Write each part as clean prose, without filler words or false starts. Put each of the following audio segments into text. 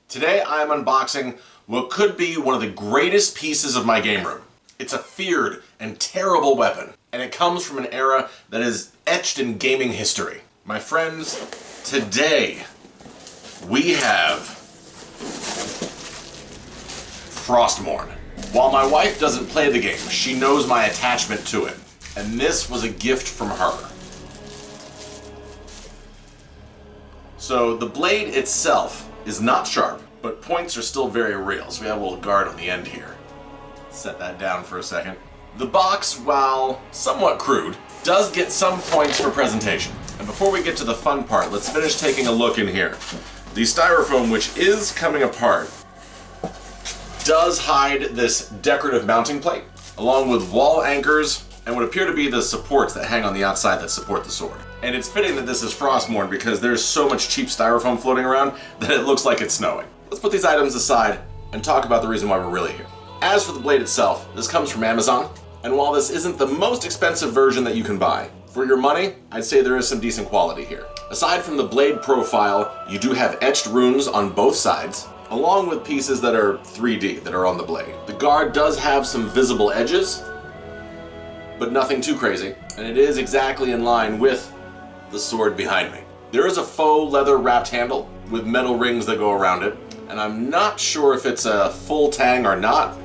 Today I am unboxing what could be one of the greatest pieces of my game room. It's a feared and terrible weapon, and it comes from an era that is etched in gaming history. My friends, today we have Frostmourne. While my wife doesn't play the game, she knows my attachment to it, and this was a gift from her. So the blade itself is not sharp, but points are still very real, so we have a little guard on the end here. Set that down for a second. The box, while somewhat crude, does get some points for presentation. And before we get to the fun part, let's finish taking a look in here. The styrofoam, which is coming apart, does hide this decorative mounting plate, along with wall anchors and what appear to be the supports that hang on the outside that support the sword. And it's fitting that this is Frostmourne because there's so much cheap styrofoam floating around that it looks like it's snowing. Let's put these items aside and talk about the reason why we're really here. As for the blade itself, this comes from Amazon, and while this isn't the most expensive version that you can buy, for your money, I'd say there is some decent quality here. Aside from the blade profile, you do have etched runes on both sides, along with pieces that are 3D that are on the blade. The guard does have some visible edges, but nothing too crazy, and it is exactly in line with the sword behind me. There is a faux leather wrapped handle with metal rings that go around it, and I'm not sure if it's a full tang or not,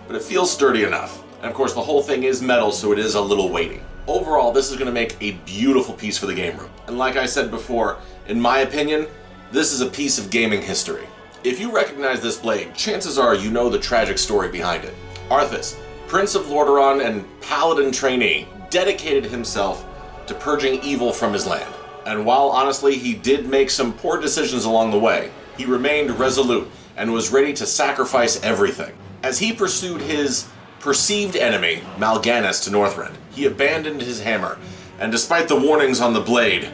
but it feels sturdy enough. And of course the whole thing is metal, so it is a little weighty. Overall, this is going to make a beautiful piece for the game room. And like I said before, in my opinion, this is a piece of gaming history. If you recognize this blade, chances are you know the tragic story behind it. Arthas, Prince of Lordaeron and Paladin trainee, dedicated himself to purging evil from his land. And while honestly he did make some poor decisions along the way, he remained resolute and was ready to sacrifice everything. As he pursued his perceived enemy, Mal'Ganis, to Northrend, he abandoned his hammer, and despite the warnings on the blade,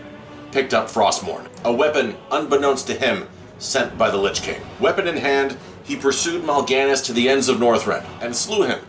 picked up Frostmourne, a weapon unbeknownst to him sent by the Lich King. Weapon in hand, he pursued Mal'Ganis to the ends of Northrend and slew him.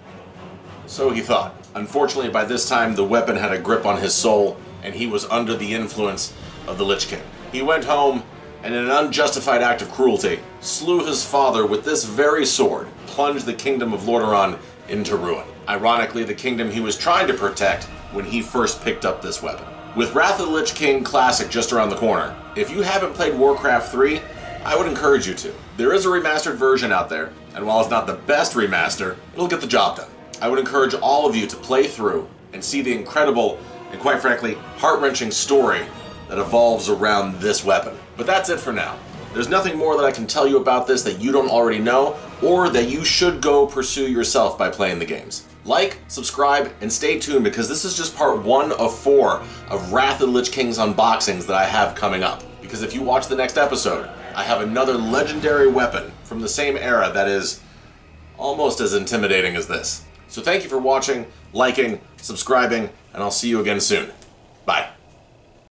So he thought. Unfortunately, by this time, the weapon had a grip on his soul, and he was under the influence of the Lich King. He went home, and in an unjustified act of cruelty, slew his father with this very sword, plunged the kingdom of Lordaeron into ruin. Ironically, the kingdom he was trying to protect when he first picked up this weapon. With Wrath of the Lich King Classic just around the corner, if you haven't played Warcraft 3, I would encourage you to. There is a remastered version out there, and while it's not the best remaster, it'll get the job done. I would encourage all of you to play through and see the incredible and quite frankly heart-wrenching story that evolves around this weapon. But that's it for now. There's nothing more that I can tell you about this that you don't already know or that you should go pursue yourself by playing the games. Like, subscribe, and stay tuned because this is just part 1 of 4 of Wrath of the Lich King's unboxings that I have coming up. Because if you watch the next episode, I have another legendary weapon from the same era that is almost as intimidating as this. So thank you for watching, liking, subscribing, and I'll see you again soon. Bye.